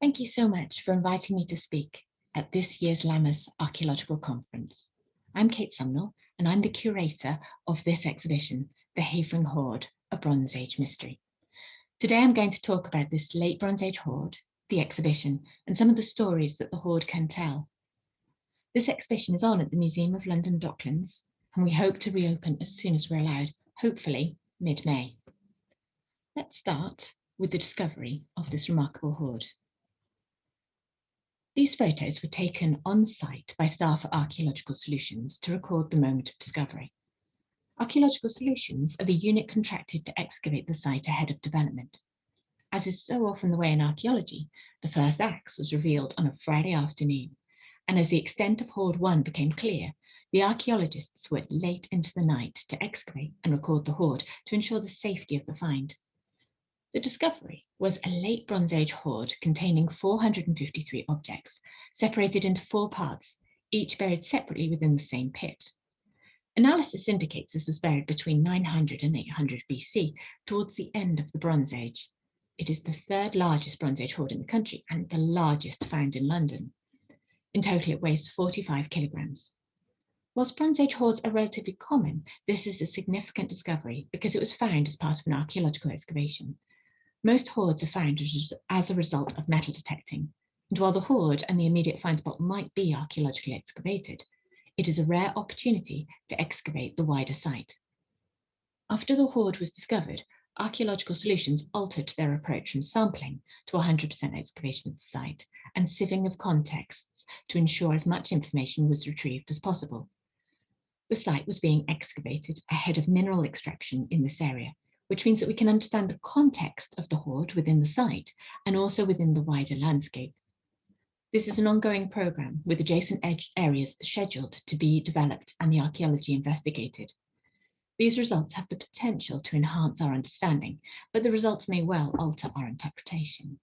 Thank you so much for inviting me to speak at this year's Lammas Archaeological Conference. I'm Kate Sumnall, and I'm the curator of this exhibition, The Havering Hoard, a Bronze Age Mystery. Today I'm going to talk about this late Bronze Age hoard, the exhibition, and some of the stories that the hoard can tell. This exhibition is on at the Museum of London Docklands, and we hope to reopen as soon as we're allowed, hopefully mid-May. Let's start with the discovery of this remarkable hoard. These photos were taken on site by staff at Archaeological Solutions to record the moment of discovery. Archaeological Solutions are the unit contracted to excavate the site ahead of development. As is so often the way in archaeology, the first axe was revealed on a Friday afternoon, and as the extent of Hoard 1 became clear, the archaeologists worked late into the night to excavate and record the hoard to ensure the safety of the find. The discovery was a late Bronze Age hoard containing 453 objects, separated into 4 parts, each buried separately within the same pit. Analysis indicates this was buried between 900 and 800 BC, towards the end of the Bronze Age. It is the 3rd largest Bronze Age hoard in the country and the largest found in London. In total, it weighs 45 kilograms. Whilst Bronze Age hoards are relatively common, this is a significant discovery because it was found as part of an archaeological excavation. Most hoards are found as a result of metal detecting, and while the hoard and the immediate find spot might be archaeologically excavated, it is a rare opportunity to excavate the wider site. After the hoard was discovered, Archaeological Solutions altered their approach from sampling to 100% excavation of the site and sieving of contexts to ensure as much information was retrieved as possible. The site was being excavated ahead of mineral extraction in this area, which means that we can understand the context of the hoard within the site and also within the wider landscape. This is an ongoing programme with adjacent areas scheduled to be developed and the archaeology investigated. These results have the potential to enhance our understanding, but the results may well alter our interpretation.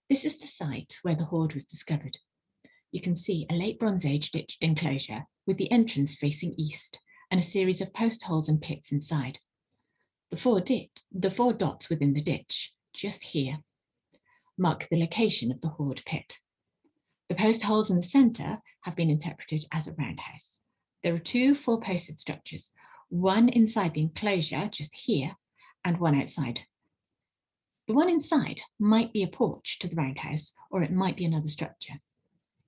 This is the site where the hoard was discovered. You can see a late Bronze Age ditched enclosure with the entrance facing east, and a series of post holes and pits inside. The four dots within the ditch, just here, mark the location of the hoard pit. The post holes in the centre have been interpreted as a roundhouse. There are 2 4-posted structures, one inside the enclosure, just here, and one outside. The one inside might be a porch to the roundhouse, or it might be another structure.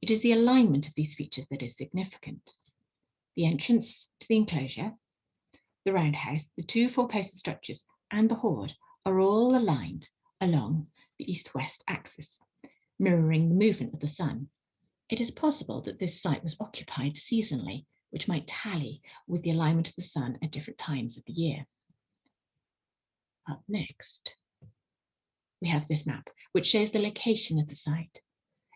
It is the alignment of these features that is significant. The entrance to the enclosure, the roundhouse, the 2 4-posted structures, and the hoard are all aligned along the east-west axis, mirroring the movement of the sun. It is possible that this site was occupied seasonally, which might tally with the alignment of the sun at different times of the year. Up next, we have this map, which shows the location of the site.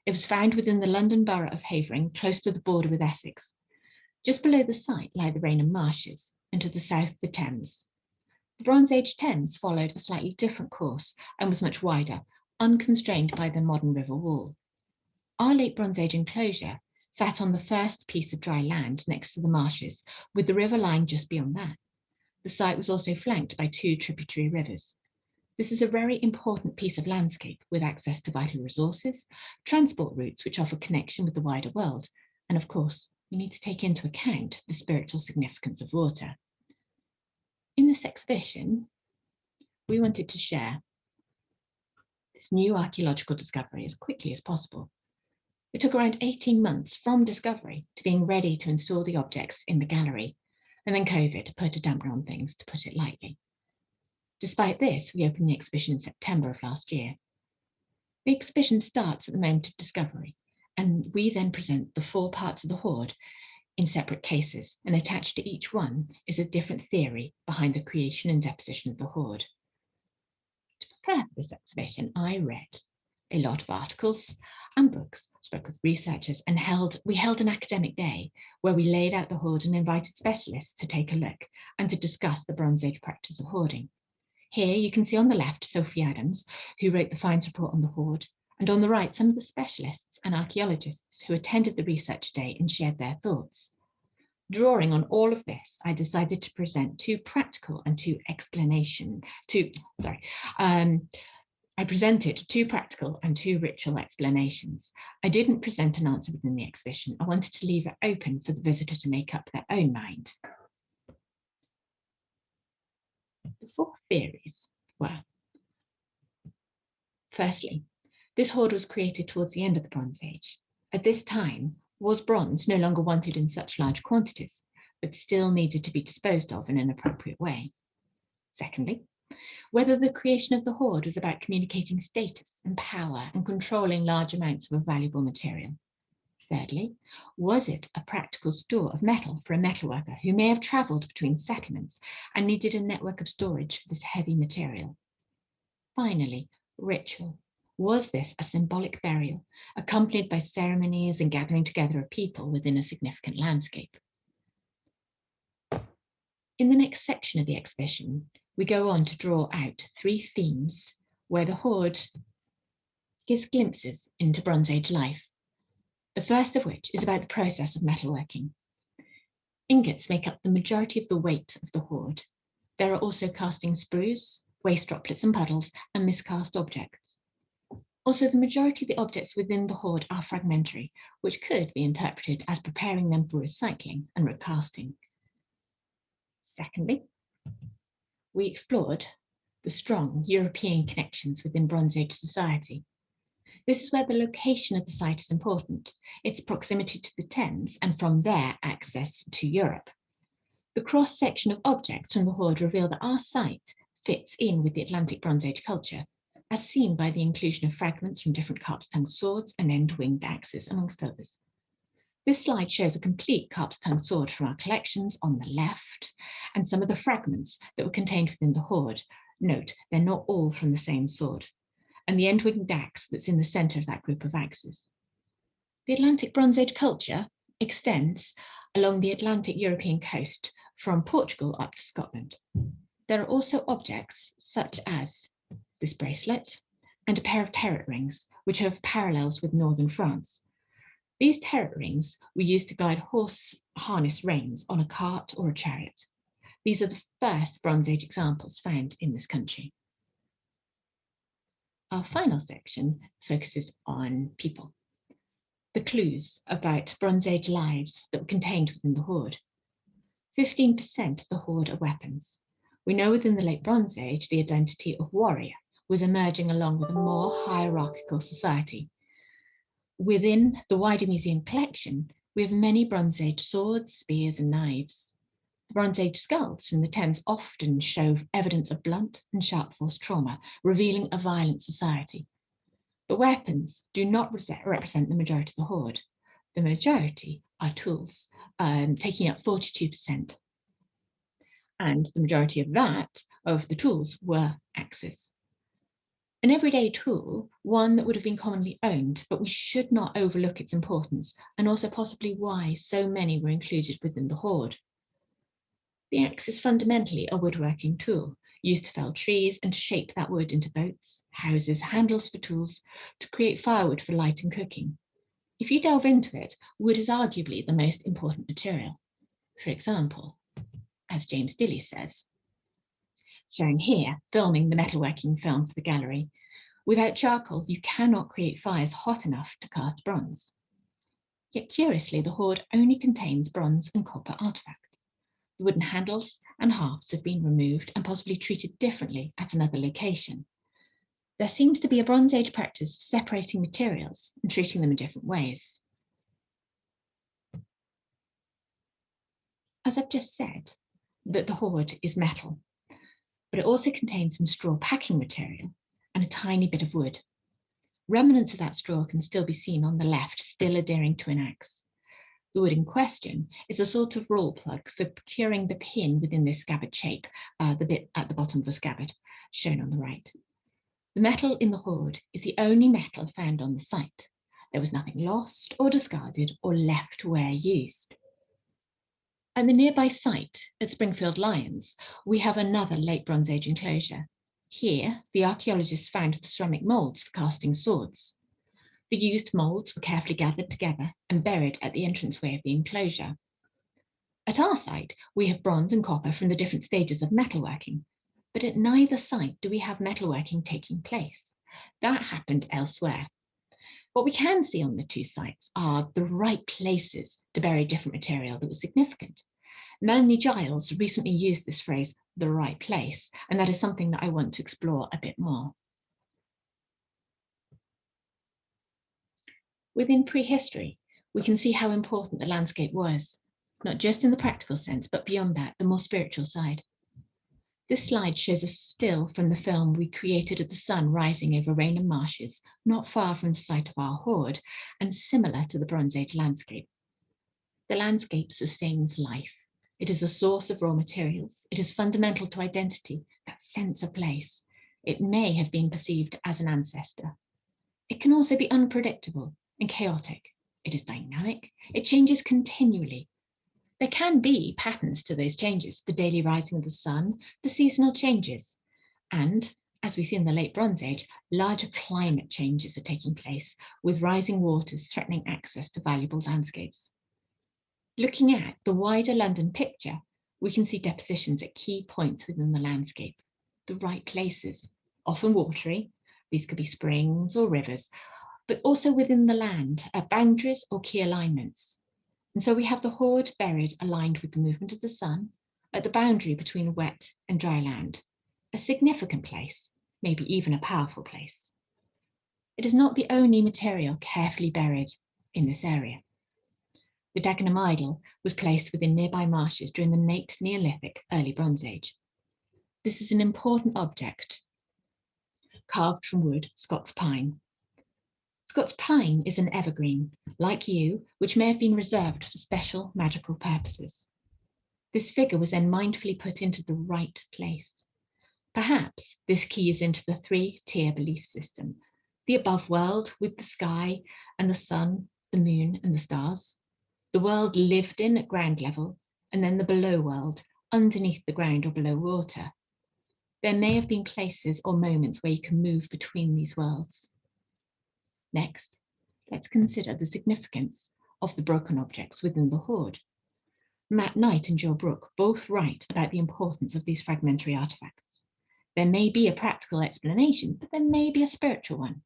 It was found within the London borough of Havering, close to the border with Essex. Just below the site lie the Rainham Marshes, and to the south the Thames. The Bronze Age Thames followed a slightly different course and was much wider, unconstrained by the modern river wall. Our late Bronze Age enclosure sat on the first piece of dry land next to the marshes, with the river lying just beyond that. The site was also flanked by 2 tributary rivers. This is a very important piece of landscape with access to vital resources, transport routes which offer connection with the wider world, and of course, we need to take into account the spiritual significance of water. In this exhibition, we wanted to share this new archaeological discovery as quickly as possible. It took around 18 months from discovery to being ready to install the objects in the gallery, and then COVID put a damper on things, to put it lightly. Despite this, we opened the exhibition in September of last year. The exhibition starts at the moment of discovery, and we then present the 4 parts of the hoard in separate cases, and attached to each one is a different theory behind the creation and deposition of the hoard. To prepare for this exhibition, I read a lot of articles and books, spoke with researchers, and we held an academic day where we laid out the hoard and invited specialists to take a look and to discuss the Bronze Age practice of hoarding. Here you can see on the left Sophie Adams, who wrote the finds report on the hoard, and on the right some of the specialists and archaeologists who attended the research day and shared their thoughts. Drawing on all of this, I decided to present 2 practical and 2 I presented 2 practical and 2 ritual explanations. I didn't present an answer within the exhibition. I wanted to leave it open for the visitor to make up their own mind. The 4 theories were, firstly, this hoard was created towards the end of the Bronze Age. At this time, was bronze no longer wanted in such large quantities, but still needed to be disposed of in an appropriate way? Secondly, whether the creation of the hoard was about communicating status and power and controlling large amounts of a valuable material. Thirdly, was it a practical store of metal for a metalworker who may have travelled between settlements and needed a network of storage for this heavy material? Finally, ritual. Was this a symbolic burial, accompanied by ceremonies and gathering together of people within a significant landscape? In the next section of the exhibition, we go on to draw out 3 themes where the hoard gives glimpses into Bronze Age life. The first of which is about the process of metalworking. Ingots make up the majority of the weight of the hoard. There are also casting sprues, waste droplets and puddles, and miscast objects. Also, the majority of the objects within the hoard are fragmentary, which could be interpreted as preparing them for recycling and recasting. Secondly, we explored the strong European connections within Bronze Age society. This is where the location of the site is important, its proximity to the Thames, and from there access to Europe. The cross-section of objects from the hoard reveal that our site fits in with the Atlantic Bronze Age culture, as seen by the inclusion of fragments from different carp's-tongue swords and end-winged axes, amongst others. This slide shows a complete carp's-tongue sword from our collections on the left, and some of the fragments that were contained within the hoard. Note, they're not all from the same sword, and the end-winged axe that's in the centre of that group of axes. The Atlantic Bronze Age culture extends along the Atlantic European coast from Portugal up to Scotland. There are also objects such as this bracelet and a pair of terret rings, which have parallels with northern France. These terret rings were used to guide horse harness reins on a cart or a chariot. These are the first Bronze Age examples found in this country. Our final section focuses on people, the clues about Bronze Age lives that were contained within the hoard. 15% of the hoard are weapons. We know within the late Bronze Age the identity of warrior was emerging along with a more hierarchical society. Within the wider museum collection, we have many Bronze Age swords, spears, and knives. The Bronze Age skulls from the Thames often show evidence of blunt and sharp force trauma, revealing a violent society. The weapons do not represent the majority of the hoard. The majority are tools, taking up 42%. And the majority of the tools were axes. An everyday tool, one that would have been commonly owned, but we should not overlook its importance, and also possibly why so many were included within the hoard. The axe is fundamentally a woodworking tool, used to fell trees and to shape that wood into boats, houses, handles for tools, to create firewood for light and cooking. If you delve into it, wood is arguably the most important material. For example, as James Dilly says, shown here, filming the metalworking film for the gallery, without charcoal, you cannot create fires hot enough to cast bronze. Yet curiously, the hoard only contains bronze and copper artifacts. The wooden handles and halves have been removed and possibly treated differently at another location. There seems to be a Bronze Age practice of separating materials and treating them in different ways. As I've just said, that the hoard is metal, but it also contains some straw packing material and a tiny bit of wood. Remnants of that straw can still be seen on the left, still adhering to an axe. The wood in question is a sort of roll plug, securing the pin within this scabbard shape, the bit at the bottom of the scabbard, shown on the right. The metal in the hoard is the only metal found on the site. There was nothing lost or discarded or left where used. At the nearby site at Springfield Lions, we have another late Bronze Age enclosure. Here, the archaeologists found the ceramic moulds for casting swords. The used moulds were carefully gathered together and buried at the entranceway of the enclosure. At our site, we have bronze and copper from the different stages of metalworking, but at neither site do we have metalworking taking place. That happened elsewhere. What we can see on the two sites are the right places to bury different material that was significant. Melanie Giles recently used this phrase, the right place, and that is something that I want to explore a bit more. Within prehistory, we can see how important the landscape was, not just in the practical sense, but beyond that, the more spiritual side. This slide shows a still from the film we created of the sun rising over Rainham marshes, not far from the site of our hoard, and similar to the Bronze Age landscape. The landscape sustains life. It is a source of raw materials. It is fundamental to identity, that sense of place. It may have been perceived as an ancestor. It can also be unpredictable and chaotic. It is dynamic. It changes continually. There can be patterns to those changes, the daily rising of the sun, the seasonal changes, and, as we see in the late Bronze Age, larger climate changes are taking place, with rising waters threatening access to valuable landscapes. Looking at the wider London picture, we can see depositions at key points within the landscape, the right places, often watery. These could be springs or rivers, but also within the land at boundaries or key alignments. And so we have the hoard buried aligned with the movement of the sun at the boundary between wet and dry land, a significant place, maybe even a powerful place. It is not the only material carefully buried in this area. The Dagenham Idol was placed within nearby marshes during the late Neolithic, early Bronze Age. This is an important object, carved from wood, Scots pine. Scots pine is an evergreen, like yew, which may have been reserved for special magical purposes. This figure was then mindfully put into the right place. Perhaps this keys into the three-tier belief system, the above world with the sky and the sun, the moon and the stars, the world lived in at ground level, and then the below world, underneath the ground or below water. There may have been places or moments where you can move between these worlds. Next, let's consider the significance of the broken objects within the hoard. Matt Knight and Joe Brooke both write about the importance of these fragmentary artifacts. There may be a practical explanation, but there may be a spiritual one.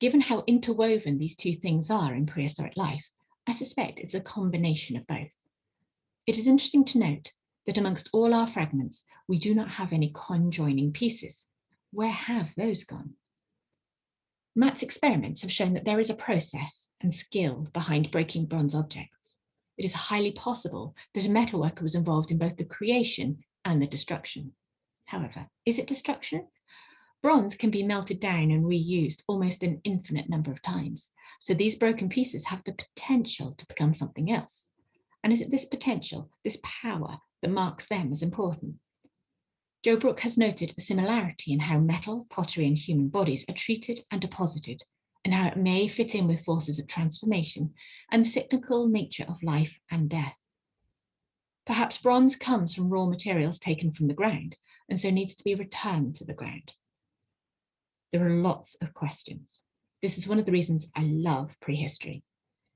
Given how interwoven these two things are in prehistoric life, I suspect it's a combination of both. It is interesting to note that amongst all our fragments, we do not have any conjoining pieces. Where have those gone? Matt's experiments have shown that there is a process and skill behind breaking bronze objects. It is highly possible that a metalworker was involved in both the creation and the destruction. However, is it destruction? Bronze can be melted down and reused almost an infinite number of times, so these broken pieces have the potential to become something else. And is it this potential, this power, that marks them as important? Joe Brooke has noted a similarity in how metal, pottery and human bodies are treated and deposited, and how it may fit in with forces of transformation and the cyclical nature of life and death. Perhaps bronze comes from raw materials taken from the ground, and so needs to be returned to the ground. There are lots of questions. This is one of the reasons I love prehistory.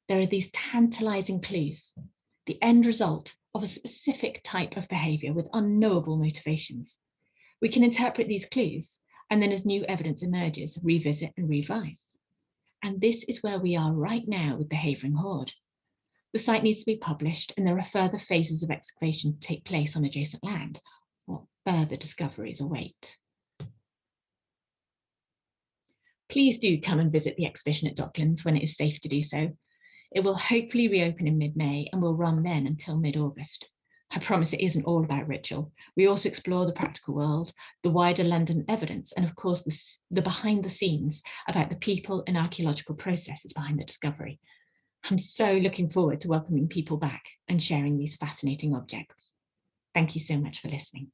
There are these tantalizing clues, the end result of a specific type of behavior with unknowable motivations. We can interpret these clues, and then as new evidence emerges, revisit and revise. And this is where we are right now with the Havering Hoard. The site needs to be published, and there are further phases of excavation to take place on adjacent land. What further discoveries await? Please do come and visit the exhibition at Docklands when it is safe to do so. It will hopefully reopen in mid-May and will run then until mid-August. I promise it isn't all about ritual. We also explore the practical world, the wider London evidence, and of course the behind the scenes about the people and archaeological processes behind the discovery. I'm so looking forward to welcoming people back and sharing these fascinating objects. Thank you so much for listening.